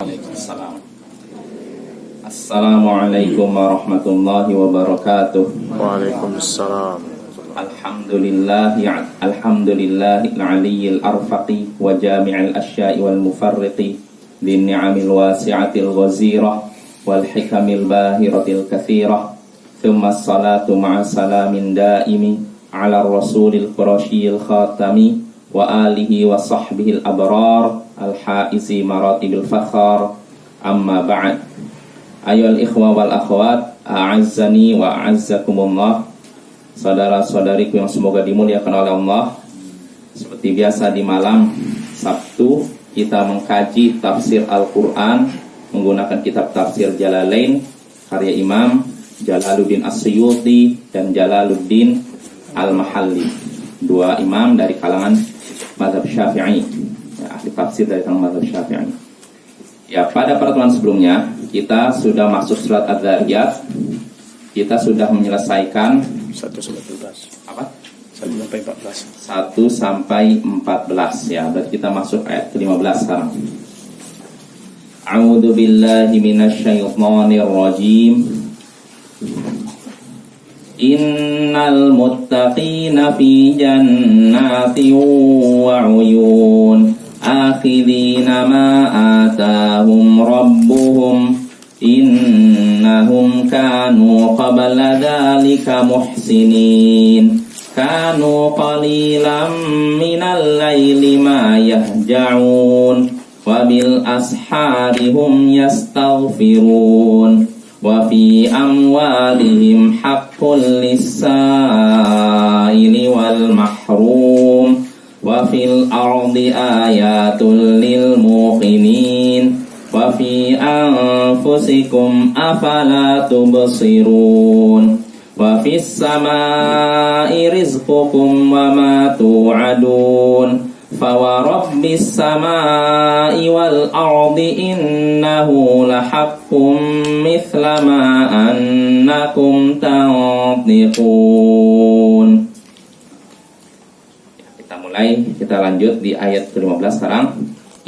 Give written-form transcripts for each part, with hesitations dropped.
Waalaikumsalam. Assalamualaikum warahmatullahi wabarakatuh. Waalaikumsalam. Alhamdulillahil aliyyil arfaqi wa jami'il asya'i wal mufarriqi bin ni'amil wasi'atil ghazirah wal hikamil bahiratil kathirah. Thumma salatu ma'a salamin daimi ala rasulil qurasyil khatami wa alihi wa sahbihil abrar al-haizi maratibil fakhar. Amma ba'd. Ayyuhal ikhwa wal akhwat, a'azzani wa a'azzakumullah. Saudara-saudariku yang semoga dimuliakan oleh Allah. Seperti biasa di malam Sabtu kita mengkaji tafsir Al-Quran menggunakan kitab tafsir Jalalain karya Imam Jalaluddin As-Suyuti dan Jalaluddin Al-Mahalli, dua imam dari kalangan mazhab Syafi'i, ahli tafsir dari kalangan mazhab Syafi'i. Ya, pada pertemuan sebelumnya kita sudah masuk surat Adz-Dzariyat. Kita sudah menyelesaikan 1 sampai 14. apa? 1 sampai 14. 1 sampai 14 ya. Berarti kita masuk ayat ke-15 sekarang. A'udzu billahi minasyaitonir rajim. Innal muttaqina fi jannatin wa 'uyun akhidina ma atahum rabbuhum innahum kanu qabla dzalika muhsinin kanu qalilan minal laili ma yahja'un wa bil ashari hum yastaghfirun wa fi amwalihim haqqul lis-sa'ili wal mahrum wa fil ardi ayatul lil muqinin wa fi anfusikum afala tubsirun wa fis samai rizqukum wa ma tu'adun fa wa rabbis samai wal ardi innahu lahaqqum mithla ma annakum tantiqun. Kita lanjut di ayat ke-15 sekarang.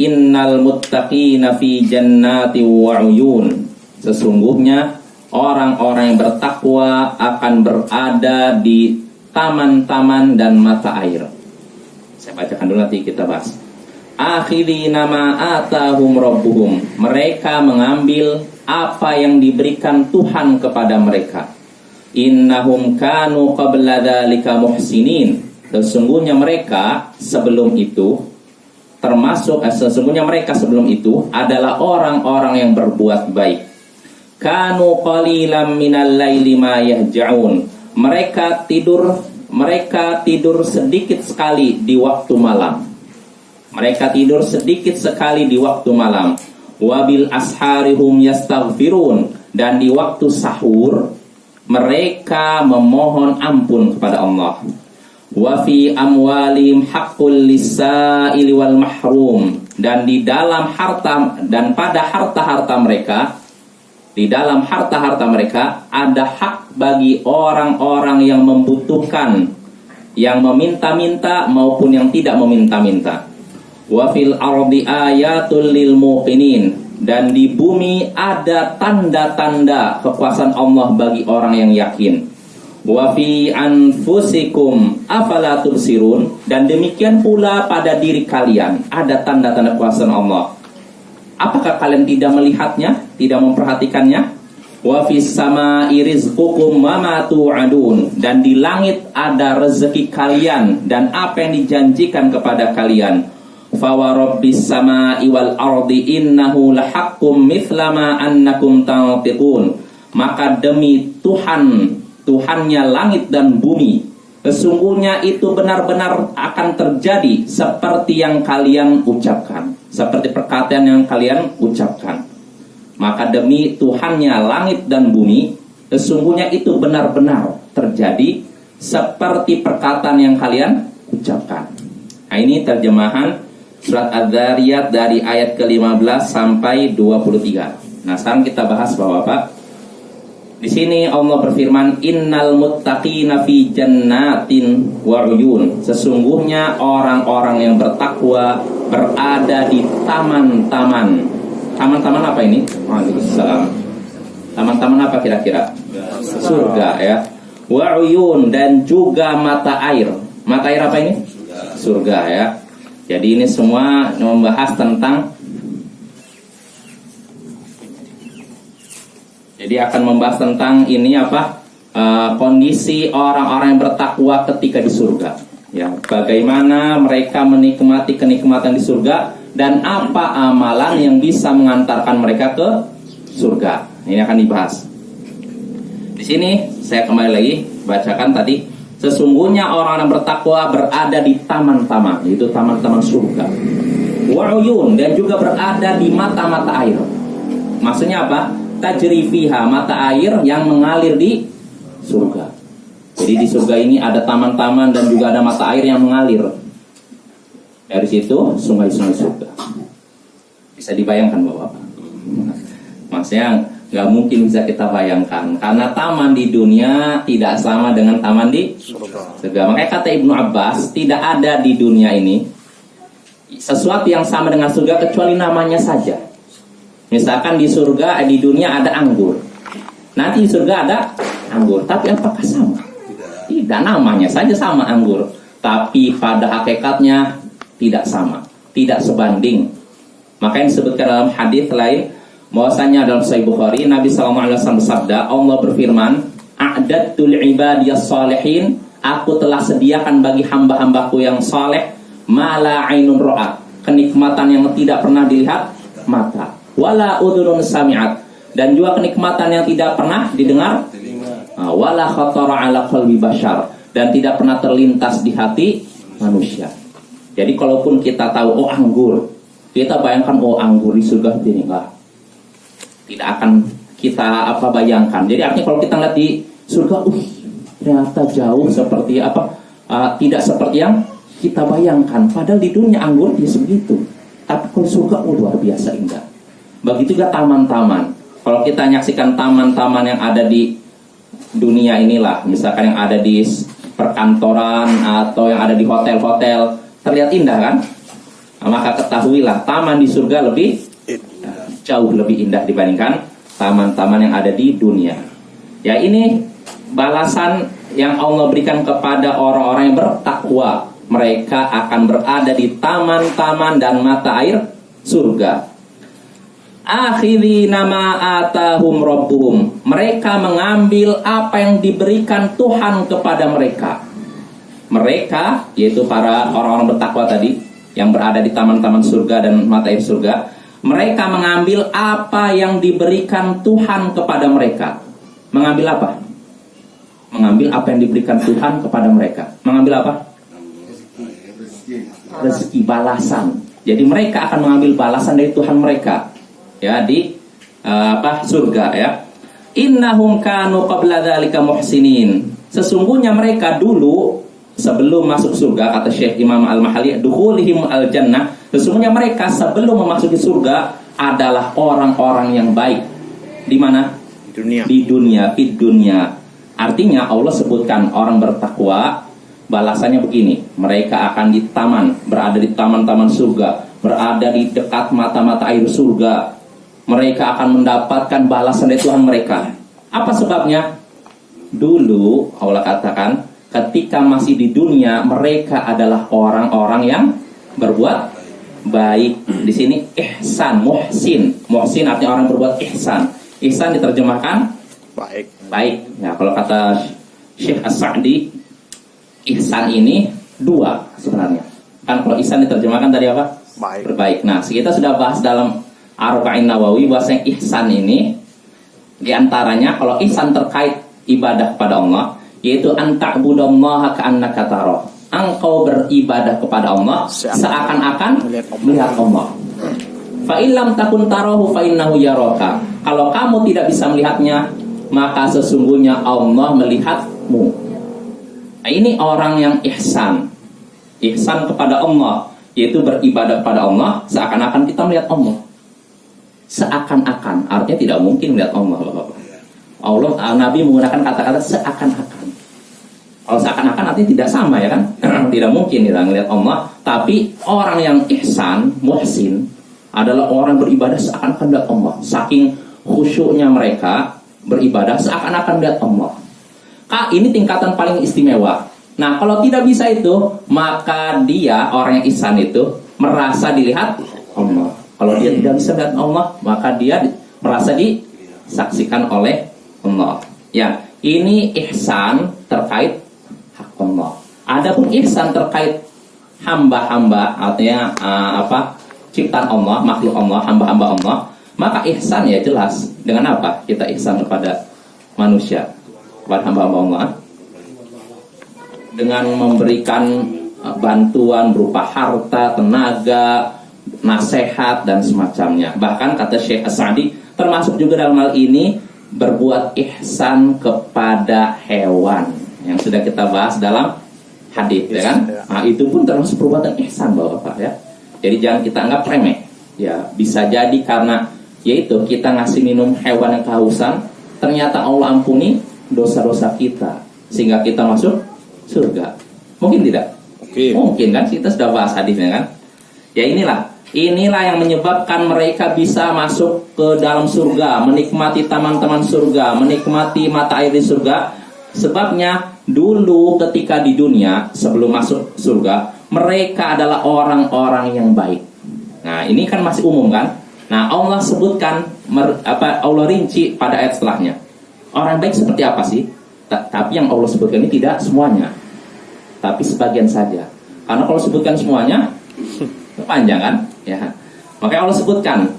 Innal muttaqina fi jannati wa 'uyun. Sesungguhnya orang-orang yang bertakwa akan berada di taman-taman dan mata air. Saya bacakan dulu, nanti kita bahas. Akhidina ma atahum rabbuhum. Mereka mengambil apa yang diberikan Tuhan kepada mereka. Innahum kanu qabla dzalika muhsinin. Sesungguhnya mereka sebelum itu adalah orang-orang yang berbuat baik. Kanu qalilan minal laili ma yahja'un. Mereka tidur sedikit sekali di waktu malam. Wabil asharihum yastaghfirun. Dan di waktu sahur mereka memohon ampun kepada Allah. Wa fi amwalihim haqqul lis-sa'ili wal mahrum. Dan di dalam harta dan pada harta-harta mereka, ada hak bagi orang-orang yang membutuhkan, yang meminta-minta maupun yang tidak meminta-minta. Wa fil ardi ayatul lil muqinin. Dan di bumi ada tanda-tanda kekuasaan Allah bagi orang yang yakin. Wa fi anfusikum afala tubsirun. Dan demikian pula pada diri kalian ada tanda-tanda kekuasaan Allah. Apakah kalian tidak melihatnya, tidak memperhatikannya? Wa fis samai rizqukum wa ma tu'adun. Dan di langit ada rezeki kalian dan apa yang dijanjikan kepada kalian. Fa wa rabbis samai wal ardi innahu lahaqqum mithla ma annakum tantiqun. Maka demi Tuhannya langit dan bumi, sesungguhnya itu benar-benar akan terjadi seperti yang kalian ucapkan, seperti perkataan yang kalian ucapkan. Maka demi Tuhannya langit dan bumi, sesungguhnya itu benar-benar terjadi seperti perkataan yang kalian ucapkan. Nah, ini terjemahan surat Adz-Dzariyat dari ayat ke-15 sampai 23. Nah, sekarang kita bahas bahwa Pak, di sini Allah berfirman, innal muttaqina fi jannatin wa 'uyun. Sesungguhnya orang-orang yang bertakwa berada di taman-taman Taman-taman apa ini? Waalaikumsalam. Taman-taman apa kira-kira? Surga ya. Wa uyun, dan juga mata air. Mata air apa ini? Surga ya. Jadi ini semua membahas tentang, jadi akan membahas tentang ini apa? Kondisi orang-orang yang bertakwa ketika di surga. Ya, bagaimana mereka menikmati kenikmatan di surga dan apa amalan yang bisa mengantarkan mereka ke surga. Ini akan dibahas. Di sini saya kembali lagi bacakan tadi, sesungguhnya orang yang bertakwa berada di taman-taman, yaitu taman-taman surga. Wa uyun, dan juga berada di mata-mata air. Maksudnya apa? Tajri fiha, mata air yang mengalir di surga. Jadi di surga ini ada taman-taman dan juga ada mata air yang mengalir. Dari situ sungai-sungai surga. Bisa dibayangkan Bapak-Bapak? Maksudnya nggak mungkin bisa kita bayangkan, karena taman di dunia tidak sama dengan taman di surga. Makanya kata Ibnu Abbas, tidak ada di dunia ini sesuatu yang sama dengan surga kecuali namanya saja. Misalkan di surga, di dunia ada anggur, nanti di surga ada anggur, tapi apakah sama? Tidak, namanya saja sama anggur, tapi pada hakikatnya tidak sama, tidak sebanding. Makanya disebutkan dalam hadis lain, bahwasanya dalam Sahih Bukhari, Nabi SAW bersabda, Allah berfirman, a'dadtul ibadiyas salihin, aku telah sediakan bagi hamba-hambaku yang saleh, mala ainun ra'at, kenikmatan yang tidak pernah dilihat mata, wala udhunun sami'at, dan juga kenikmatan yang tidak pernah didengar, wala khatara ala qalbi bashar, dan tidak pernah terlintas di hati manusia. Jadi kalaupun kita tahu, oh anggur, kita bayangkan, oh anggur di surga ini, enggak, tidak akan kita bayangkan. Jadi artinya kalau kita lihat di surga, ternyata jauh seperti apa, tidak seperti yang kita bayangkan. Padahal di dunia anggur dia sebegitu, tapi kalau surga luar biasa indah. Begitu juga taman-taman. Kalau kita menyaksikan taman-taman yang ada di dunia inilah, misalkan yang ada di perkantoran atau yang ada di hotel-hotel, terlihat indah kan? Maka ketahuilah taman di surga lebih jauh lebih indah dibandingkan taman-taman yang ada di dunia. Ya, ini balasan yang Allah berikan kepada orang-orang yang bertakwa. Mereka akan berada di taman-taman dan mata air surga. Akhirina ma atahum rabbuhum, mereka mengambil apa yang diberikan Tuhan kepada mereka. Mereka, yaitu para orang-orang bertakwa tadi, yang berada di taman-taman surga dan mata air surga, mereka mengambil apa yang diberikan Tuhan kepada mereka. Mengambil apa? Mengambil apa yang diberikan Tuhan kepada mereka. Mengambil apa? Rezeki, balasan. Jadi mereka akan mengambil balasan dari Tuhan mereka, ya, di surga, ya. Innahum kanu qabla dzalika muhsinin. Sesungguhnya mereka dulu sebelum masuk surga, kata Syekh Imam Al-Mahali, dukhulihim al-jannah, sesungguhnya mereka sebelum memasuki surga adalah orang-orang yang baik. Di mana? Di dunia, di dunia. Artinya Allah sebutkan orang bertakwa, balasannya begini, mereka akan di taman, berada di taman-taman surga, berada di dekat mata-mata air surga. Mereka akan mendapatkan balasan dari Tuhan mereka. Apa sebabnya? Dulu Allah katakan, ketika masih di dunia, mereka adalah orang-orang yang berbuat baik. Di sini ihsan, muhsin. Muhsin artinya orang berbuat ihsan. Ihsan diterjemahkan baik. Baik. Ya, kalau kata Syekh As-Sa'di, ihsan ini dua sebenarnya. Kan kalau ihsan diterjemahkan dari apa? Baik. Berbaik. Nah, kita sudah bahas dalam Arba'in Nawawi bahwasanya ihsan ini diantaranya, kalau ihsan terkait ibadah kepada Allah, yaitu anta'budallaha ka'annaka tarah. Engkau beribadah kepada Allah seakan-akan melihat Allah. Fa illam takun tarahu fa innahu yaraka. Kalau kamu tidak bisa melihatnya, maka sesungguhnya Allah melihatmu. Nah, ini orang yang ihsan. Ihsan kepada Allah, yaitu beribadah kepada Allah seakan-akan kita melihat Allah. Seakan-akan, artinya tidak mungkin melihat Allah, Bapak-Bapak. Allah, Nabi menggunakan kata-kata seakan-akan. Kalau seakan-akan artinya tidak sama, ya kan? Tidak mungkin kita melihat Allah. Tapi orang yang ihsan, muhsin, adalah orang beribadah seakan-akan melihat Allah. Saking khusyuknya mereka beribadah seakan-akan melihat Allah. Ini tingkatan paling istimewa. Nah, kalau tidak bisa itu, maka dia, orang yang ihsan itu, merasa dilihat Allah. Kalau dia tidak bisa melihat Allah, maka dia merasa disaksikan oleh Allah. Ya, ini ihsan terkait hak Allah. Adapun ihsan terkait hamba-hamba, artinya ciptaan Allah, makhluk Allah, hamba-hamba Allah, maka ihsan ya jelas. Dengan apa kita ihsan kepada manusia, kepada hamba-hamba Allah? Dengan memberikan bantuan berupa harta, tenaga, nasihat dan semacamnya. Bahkan kata Syekh As-Sa'di, termasuk juga dalam hal ini berbuat ihsan kepada hewan yang sudah kita bahas dalam hadis, ya kan? Nah, itu pun termasuk perbuatan ihsan, Bapak ya. Jadi jangan kita anggap remeh. Ya, bisa jadi karena yaitu kita ngasih minum hewan yang kehausan, ternyata Allah ampuni dosa-dosa kita sehingga kita masuk surga. Mungkin tidak? Mungkin kan, kita sudah bahas hadisnya kan. Ya inilah yang menyebabkan mereka bisa masuk ke dalam surga, menikmati taman-taman surga, menikmati mata air di surga. Sebabnya dulu ketika di dunia sebelum masuk surga, mereka adalah orang-orang yang baik. Nah, ini kan masih umum kan. Nah, Allah sebutkan Allah rinci pada ayat setelahnya. Orang baik seperti apa sih? Tapi yang Allah sebutkan ini tidak semuanya, tapi sebagian saja. Karena kalau sebutkan semuanya panjang kan, ya. Makanya Allah sebutkan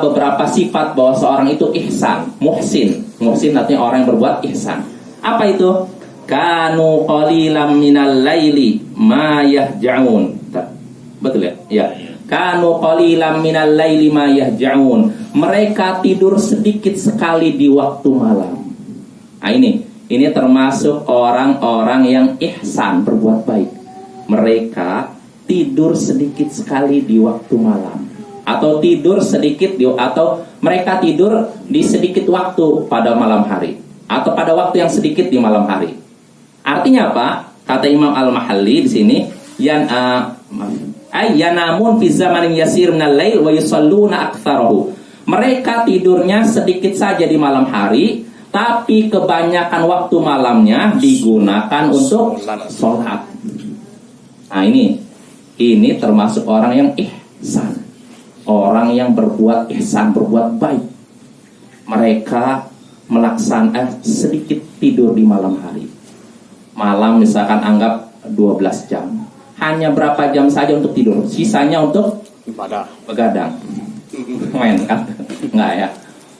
beberapa sifat bahwa seorang itu ihsan, muhsin. Muhsin artinya orang yang berbuat ihsan. Apa itu? Kanu qalilam minal laili ma yahja'un. Betul ya? Ya. Kanu qalilam minal laili ma yahja'un. Mereka tidur sedikit sekali di waktu malam. Nah, ini termasuk orang-orang yang ihsan, berbuat baik. Mereka tidur sedikit sekali di waktu malam, atau tidur sedikit atau mereka tidur di sedikit waktu pada malam hari, atau pada waktu yang sedikit di malam hari. Artinya apa? Kata Imam Al-Mahalli di sini, yanamun fi zamanin yasir minal lail wa yusalluna aktsarahu. Mereka tidurnya sedikit saja di malam hari, tapi kebanyakan waktu malamnya digunakan untuk sholat. Nah, ini termasuk orang yang ihsan, orang yang berbuat ihsan, berbuat baik. Mereka melaksanakan sedikit tidur di malam hari. Malam misalkan anggap 12 jam, hanya berapa jam saja untuk tidur, sisanya untuk begadang. Main kan? Enggak ya,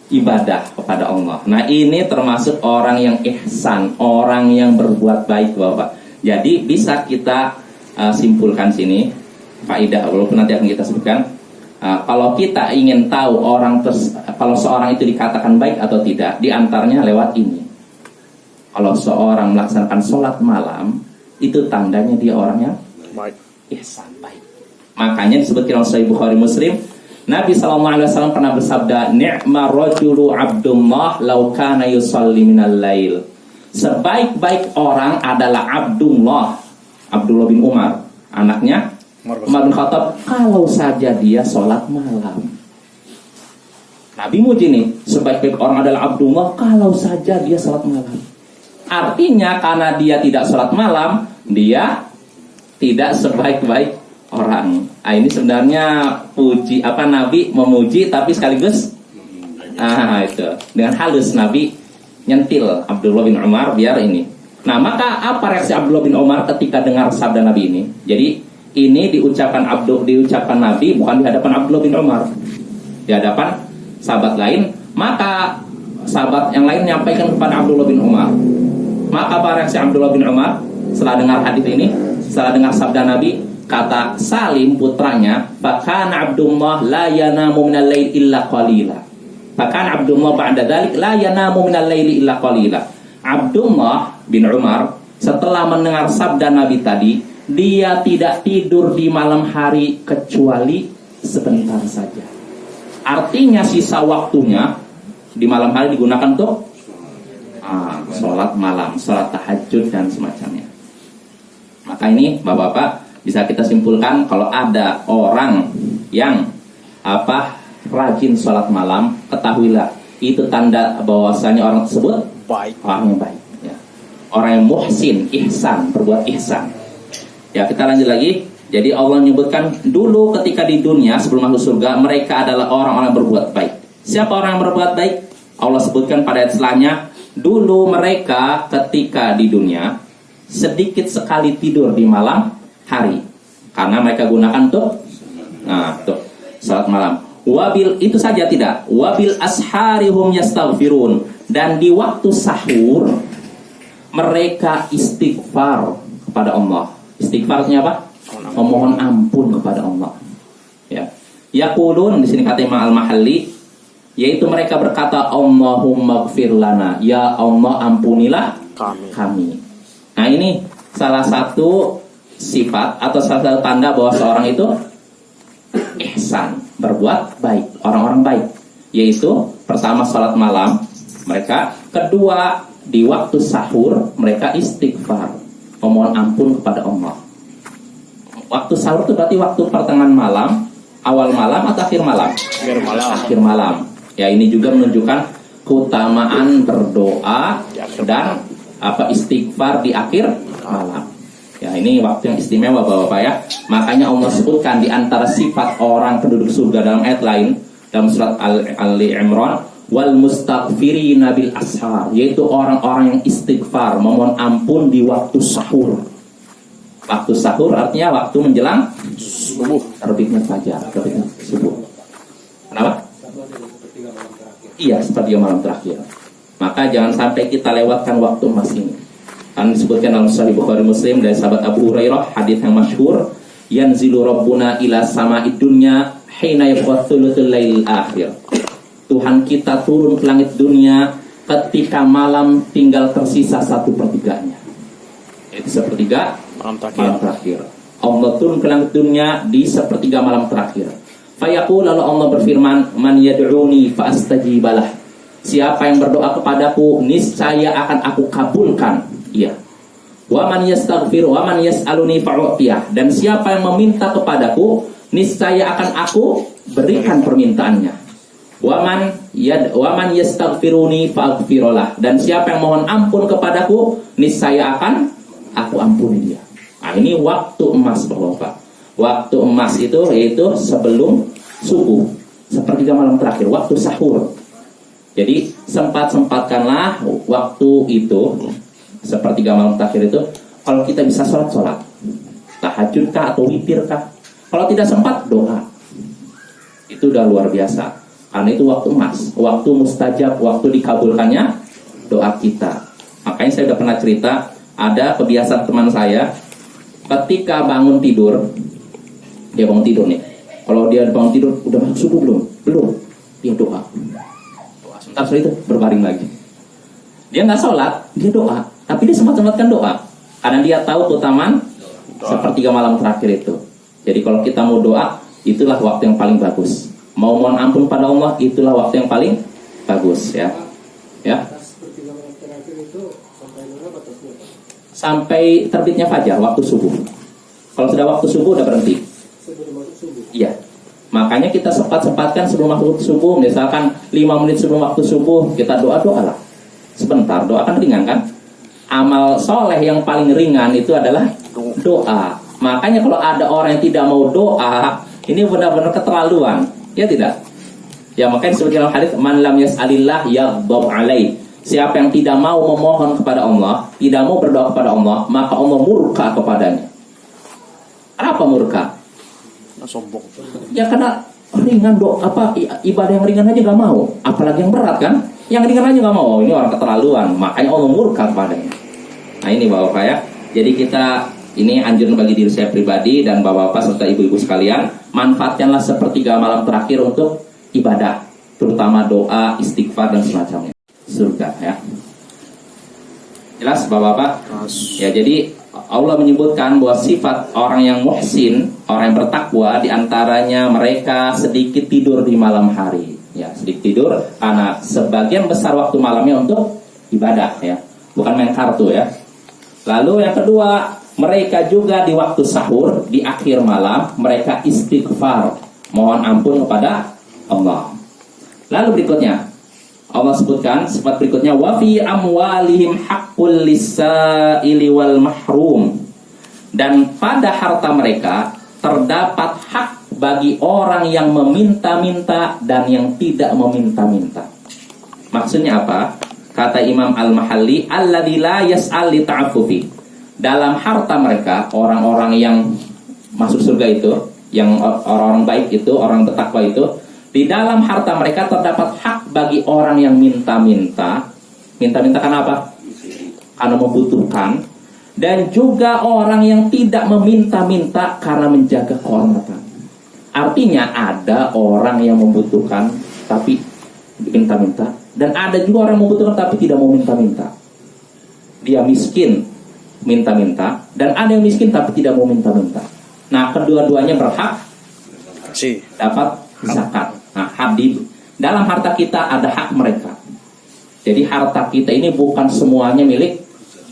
ibadah kepada Allah. Nah, ini termasuk orang yang ihsan, orang yang berbuat baik, Bapak. Jadi bisa kita simpulkan sini faedah, walaupun nanti akan kita sebutkan. Kalau kita ingin tahu kalau seorang itu dikatakan baik atau tidak, diantaranya lewat ini. Kalau seorang melaksanakan sholat malam, itu tandanya dia orangnya baik, ihsan, baik. Makanya disebutkan oleh Sahih Bukhari Muslim, Nabi SAW pernah bersabda, ni'ma rajulu Abdullah law kana yusalli minal lail. Sebaik-baik orang adalah Abdullah bin Umar, anaknya Umar bin Khattab, kalau saja dia sholat malam. Nabi muji nih, sebaik-baik orang adalah Abdullah kalau saja dia sholat malam. Artinya karena dia tidak sholat malam, dia tidak sebaik-baik orang. Ini sebenarnya Nabi memuji tapi sekaligus itu dengan halus Nabi nyentil Abdullah bin Umar biar ini. Nah, maka apa reaksi Abdullah bin Umar ketika dengar sabda Nabi ini? Jadi ini diucapkan Nabi bukan di hadapan Abdullah bin Umar, di hadapan sahabat lain. Maka sahabat yang lain menyampaikan kepada Abdullah bin Umar. Maka apa reaksi Abdullah bin Umar setelah dengar hadis ini, setelah dengar sabda Nabi? Kata Salim putranya, "Fakana Abdullah la yanamu minal lail illa qalila." Fakana Abdullah ba'da dzalik la yanamu minal lail illa qalila. Abdullah bin Umar setelah mendengar sabda Nabi tadi, dia tidak tidur di malam hari kecuali sebentar saja. Artinya sisa waktunya di malam hari digunakan untuk sholat malam, sholat tahajud dan semacamnya. Maka ini Bapak-bapak, bisa kita simpulkan kalau ada orang yang rajin sholat malam, ketahuilah itu tanda bahwasanya orang tersebut Baik. orang yang baik, ya. Orang yang muhsin, ihsan, berbuat ihsan. Ya, kita lanjut lagi. Jadi Allah menyebutkan dulu ketika di dunia sebelum masuk surga, mereka adalah orang-orang yang berbuat baik. Siapa orang yang berbuat baik? Allah sebutkan pada ayat setelahnya, dulu mereka ketika di dunia sedikit sekali tidur di malam hari, karena mereka gunakan salat malam. Wabil itu saja tidak, wabil asharihum yastaghfirun, dan di waktu sahur mereka istighfar kepada Allah. Istighfarnya apa? Memohon ampun kepada Allah. Ya. Yaqulun, di sini kata Imam Al-Mahalli, yaitu mereka berkata, Allahumma gfir lana, ya Allah ampunilah kami. Nah, ini salah satu sifat atau salah satu tanda bahwa seorang itu ihsan, berbuat baik, orang-orang baik. Yaitu pertama salat malam mereka, kedua di waktu sahur mereka istighfar, memohon ampun kepada Allah. Waktu sahur itu berarti waktu pertengahan malam, awal malam atau akhir malam? Akhir malam. Ya, ini juga menunjukkan keutamaan berdoa dan istighfar di akhir malam. Ya, ini waktu yang istimewa Bapak-bapak ya. Makanya Allah sebutkan di antara sifat orang penduduk surga dalam ayat lain, dalam surat Ali Imran, wal mustaghfirina bil ashar, yaitu orang-orang yang istighfar, memohon ampun di waktu sahur. Waktu sahur artinya waktu menjelang subuh, terbitnya fajar, terbitnya subuh. Kenapa? Iya, seperti malam terakhir. Maka jangan sampai kita lewatkan waktu emas ini. Kan disebutkan dalam Sahih Bukhari Muslim dari sahabat Abu Hurairah, hadis yang masyhur, yanzilu rabbuna ila sama'id dunya hina yabqa thuluthul lail akhir. Tuhan kita turun ke langit dunia ketika malam tinggal tersisa 1/3-nya. Itu sepertiga malam terakhir. Allah turun ke langit dunia di sepertiga malam terakhir. Fayaqul, lalu Allah berfirman, man yad'uni fa astajibalah. Siapa yang berdoa kepadaku, niscaya akan aku kabulkan. Iya. Wa man yastaghfir wa man yas'aluni fa'utiyah. Dan siapa yang meminta kepadaku, niscaya akan aku berikan permintaannya. Wa man yastaghfiruni fa'aghfirullah. Dan siapa yang mohon ampun kepadaku, niscaya akan aku ampuni dia. Nah, ini waktu emas Bapak. Waktu emas itu yaitu sebelum subuh, sepertiga malam terakhir, waktu sahur. Jadi sempat-sempatkanlah waktu itu, sepertiga malam terakhir itu. Kalau kita bisa sholat, tahajud kah atau witir kah. Kalau tidak sempat, doa. Itu udah luar biasa. Karena itu waktu emas, waktu mustajab, waktu dikabulkannya doa kita. Makanya saya udah pernah cerita, ada kebiasaan teman saya, ketika bangun tidur, dia bangun tidur nih. Kalau dia bangun tidur, udah masuk subuh belum? Belum. Dia doa. Sebentar setelah itu berbaring lagi. Dia nggak sholat, dia doa. Tapi dia sempat-sempatkan doa. Karena dia tahu keutamaan sepertiga malam terakhir itu. Jadi kalau kita mau doa, itulah waktu yang paling bagus. Mau mohon ampun pada Allah, itulah waktu yang paling bagus ya. Ya. Sepertiga malam terakhir itu sampai mana batasnya? Sampai terbitnya fajar, waktu subuh. Kalau sudah waktu subuh udah berhenti. Sebelum masuk subuh. Iya. Makanya kita sempat-sempatkan sebelum masuk subuh, misalkan 5 menit sebelum waktu subuh, kita doa-doa lah. Sebentar, doa kan ringan kan? Amal soleh yang paling ringan itu adalah doa. Makanya kalau ada orang yang tidak mau doa, ini benar-benar keterlaluan. Ya tidak? Ya makanya disebut dalam hadis, man lam yas'alillah yaghdab alaih. Siapa yang tidak mau memohon kepada Allah, tidak mau berdoa kepada Allah, maka Allah murka kepadanya. Kenapa murka? Sombong. Ya karena ringan doa, ibadah yang ringan aja gak mau, apalagi yang berat kan? Yang ringan aja gak mau, ini orang keterlaluan. Makanya Allah murka kepadanya. Nah ini Bapak-bapak ya. Jadi kita, ini anjuran bagi diri saya pribadi dan bapak-bapak serta ibu-ibu sekalian, manfaatkanlah sepertiga malam terakhir untuk ibadah, terutama doa, istighfar dan semacamnya. Surga ya. Jelas bapak-bapak? Ya, jadi Allah menyebutkan bahwa sifat orang yang muhsin, orang yang bertakwa, diantaranya mereka sedikit tidur di malam hari. Ya, sedikit tidur karena sebagian besar waktu malamnya untuk ibadah ya, bukan main kartu ya. Lalu yang kedua, mereka juga di waktu sahur, di akhir malam mereka istighfar, mohon ampun kepada Allah. Lalu berikutnya Allah sebutkan sifat berikutnya, wa fi amwalihim haqqul lis-sa'ili wal mahrum. Dan pada harta mereka terdapat hak bagi orang yang meminta-minta dan yang tidak meminta-minta. Maksudnya apa? Kata Imam Al-Mahalli, alladzi la yas'al li ta'affufi. Dalam harta mereka, orang-orang yang masuk surga itu, yang orang-orang baik itu, orang bertakwa itu, di dalam harta mereka terdapat hak bagi orang yang minta-minta. Minta-minta karena apa? Karena membutuhkan. Dan juga orang yang tidak meminta-minta karena menjaga kehormatan. Artinya ada orang yang membutuhkan tapi minta-minta, dan ada juga orang yang membutuhkan tapi tidak mau minta-minta. Dia miskin, minta-minta, dan ada yang miskin tapi tidak mau minta-minta. Nah, kedua-duanya berhak dapat zakat. Nah, dalam harta kita ada hak mereka. Jadi harta kita ini bukan semuanya milik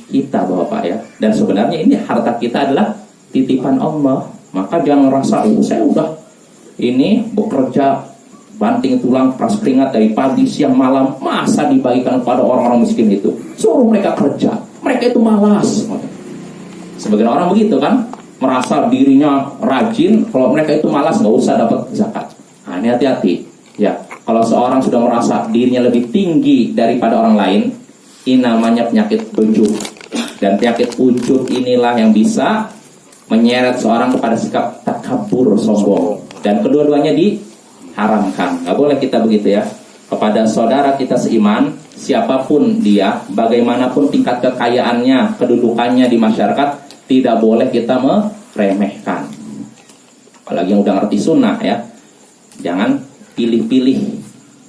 kita, Bapak ya. Dan sebenarnya ini harta kita adalah titipan Allah. Maka jangan rasa, saya udah ini bekerja banting tulang peras keringat dari pagi siang malam, masa dibagikan kepada orang-orang miskin itu. Suruh mereka kerja, mereka itu malas. Sebagian orang begitu kan, merasa dirinya rajin, kalau mereka itu malas nggak usah dapat zakat. Nah, ini hati-hati ya. Kalau seorang sudah merasa dirinya lebih tinggi daripada orang lain, ini namanya penyakit ujub. Dan penyakit ujub inilah yang bisa menyeret seorang kepada sikap takabur, sombong. Dan kedua-duanya diharamkan. Gak boleh kita begitu ya. Kepada saudara kita seiman, siapapun dia, bagaimanapun tingkat kekayaannya, kedudukannya di masyarakat, tidak boleh kita meremehkan. Apalagi yang udah ngerti sunnah ya. Jangan pilih-pilih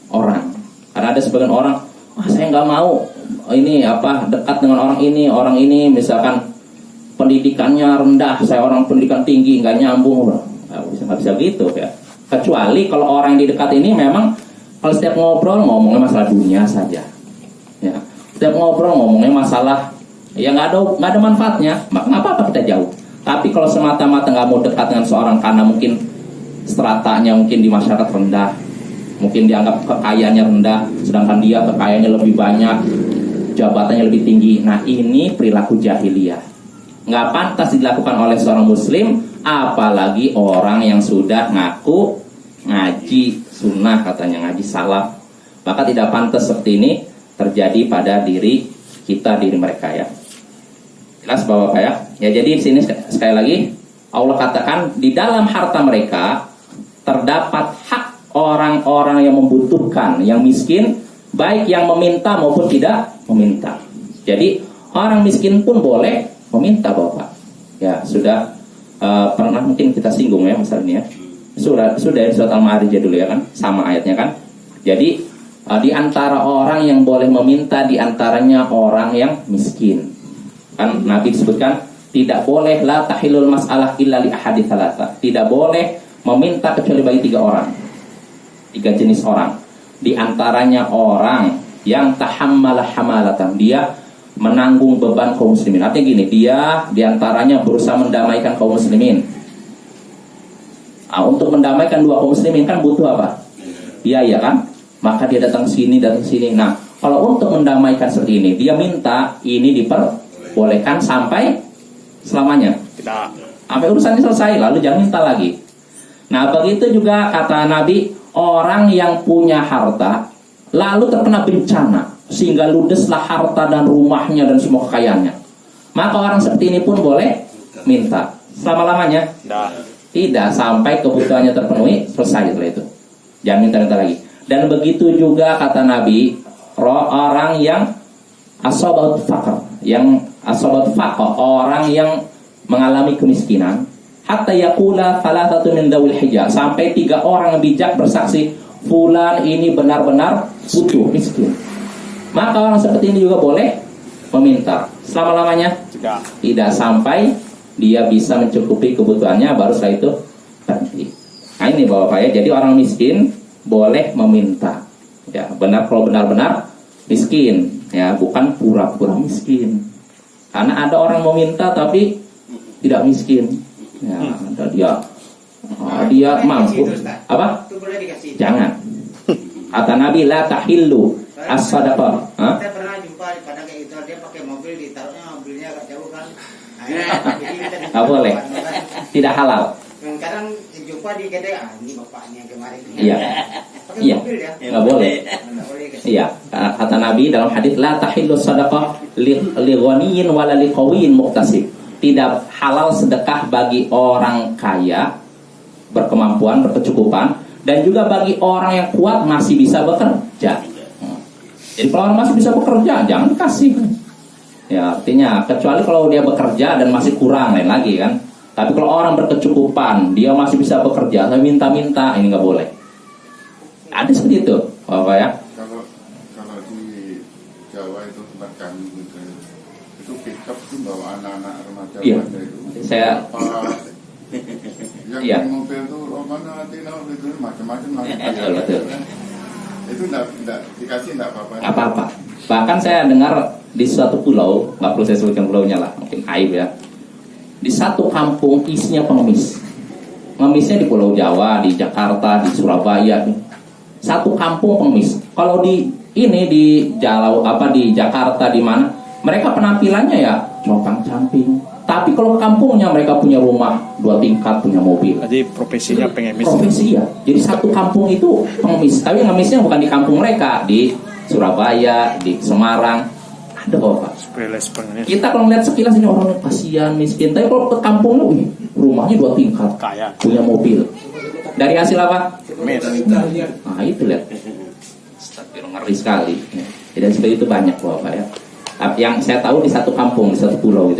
orang. Karena ada sebagian orang, saya nggak mau ini dekat dengan orang ini misalkan pendidikannya rendah, saya orang pendidikan tinggi, nggak nyambung, nggak bisa gitu ya. Kecuali kalau orang yang di dekat ini memang kalau setiap ngobrol ngomongnya masalah dunia saja, ya. Setiap ngobrol ngomongnya masalah yang nggak ada manfaatnya, maka nggak apa-apa kita jauh. Tapi kalau semata-mata nggak mau dekat dengan seorang karena mungkin stratanya mungkin di masyarakat rendah, mungkin dianggap kekayaannya rendah, sedangkan dia kekayaannya lebih banyak, jabatannya lebih tinggi. Nah, ini perilaku jahiliyah, nggak pantas dilakukan oleh seorang muslim, apalagi orang yang sudah ngaku ngaji sunnah, katanya ngaji salaf. Maka tidak pantas seperti ini terjadi pada diri kita, diri mereka ya. Jelas Bapak ya? Ya, jadi di sini sekali lagi Allah katakan di dalam harta mereka terdapat hak orang-orang yang membutuhkan, yang miskin, baik yang meminta maupun tidak meminta. Jadi orang miskin pun boleh meminta, Bapak. Ya, sudah pernah mungkin kita singgung ya masalahnya. Sudah surat Al-Ma'arij dulu ya kan, sama ayatnya kan. Jadi di antara orang yang boleh meminta, di antaranya orang yang miskin. Kan Nabi disebutkan tidak boleh la tahilul mas'alah illa li ahadi thalatha. Tidak boleh meminta kecuali bagi 3 orang. 3 jenis orang. Di antaranya orang yang tahammala hamalatan, dia menanggung beban kaum muslimin. Artinya gini, dia di antaranya berusaha mendamaikan kaum muslimin. Nah, untuk mendamaikan 2 kaum muslimin kan butuh apa? Biaya kan? Maka dia datang sini. Nah, kalau untuk mendamaikan seperti ini, dia minta ini diperbolehkan sampai selamanya. Tidak. Sampai urusannya selesai, lalu jangan minta lagi. Nah, begitu juga kata Nabi, orang yang punya harta lalu terkena bencana sehingga ludeslah harta dan rumahnya dan semua kekayaannya, maka orang seperti ini pun boleh minta selama-lamanya. Tidak, sampai kebutuhannya terpenuhi, selesai setelah itu. Jangan minta-minta lagi. Dan begitu juga kata Nabi, orang yang asobat fakr, orang yang mengalami kemiskinan, hatta yaqula thalathatu min dzawil hijjah, sampai 3 orang bijak bersaksi fulan ini benar-benar butuh, miskin. Maka orang seperti ini juga boleh meminta selama-lamanya. Tidak, sampai dia bisa mencukupi kebutuhannya, baru setelah itu berhenti. Nah, ini Bapak ya, jadi orang miskin boleh meminta. Ya, kalau benar-benar miskin, ya, bukan pura-pura miskin. Karena ada orang meminta tapi tidak miskin. Ya, ada dia dia mampu. Apa? Itu boleh dikasih. Jangan. Kata Nabi la tahillu as-sadaqah. Hah? Saya pernah jumpa di padang kayak gitu, dia pakai mobil, ditaruhnya mobilnya agak jauh kan. Akhirnya Nggak boleh. Tidak halal. yang kadang jumpa di gede, ini bapaknya kemarin. Iya. Pakai Iya. mobil ya. Nggak boleh. Nggak boleh kasih. Iya, kata Nabi dalam hadis la tahillu sadaqah li ghaniyin wala li qawiyyin muktasib. Tidak halal sedekah bagi orang kaya berkemampuan, berkecukupan, dan juga bagi orang yang kuat masih bisa bekerja. Jadi kalau orang masih bisa bekerja jangan dikasih. Ya, artinya kecuali kalau dia bekerja dan masih kurang lain lagi kan. Tapi kalau orang berkecukupan, dia masih bisa bekerja, saya minta-minta, ini nggak boleh. Ada seperti itu, Bapak ya. Kalau di Jawa itu tempat kami gitu, itu pickup itu bawa anak-anak remaja Iya. pada itu. Saya Yang Iya. di mobil itu mana nanti itu macam-macam Betul, betul. Itu enggak dikasih enggak apa-apa. apa-apa. Bahkan saya dengar di suatu pulau, nggak perlu saya sebutkan pulaunya lah, mungkin aib ya. Di satu kampung isinya pengemis. Pengemisnya di Pulau Jawa, di Jakarta, di Surabaya. Satu kampung pengemis. Kalau di Jalau di Jakarta di mana, mereka penampilannya ya cokang camping. Tapi kalau kampungnya mereka punya rumah 2 tingkat, punya mobil. Jadi profesinya pengemis. Profesi ya. Jadi satu kampung itu pengemis. Tapi ngemisnya bukan di kampung mereka, di Surabaya, di Semarang. Ada Bapak. Speles pengemis. Kita kalau melihat sekilas ini orangnya kasihan, miskin. Tapi kalau ke kampungnya, rumahnya 2 tingkat, Kaya. punya mobil. Dari hasil apa? Mes. Nah itu lihat. Astagfirullah, ngeri sekali. Tidak seperti itu banyak Bapak ya. Yang saya tahu di satu kampung, di satu pulau gitu.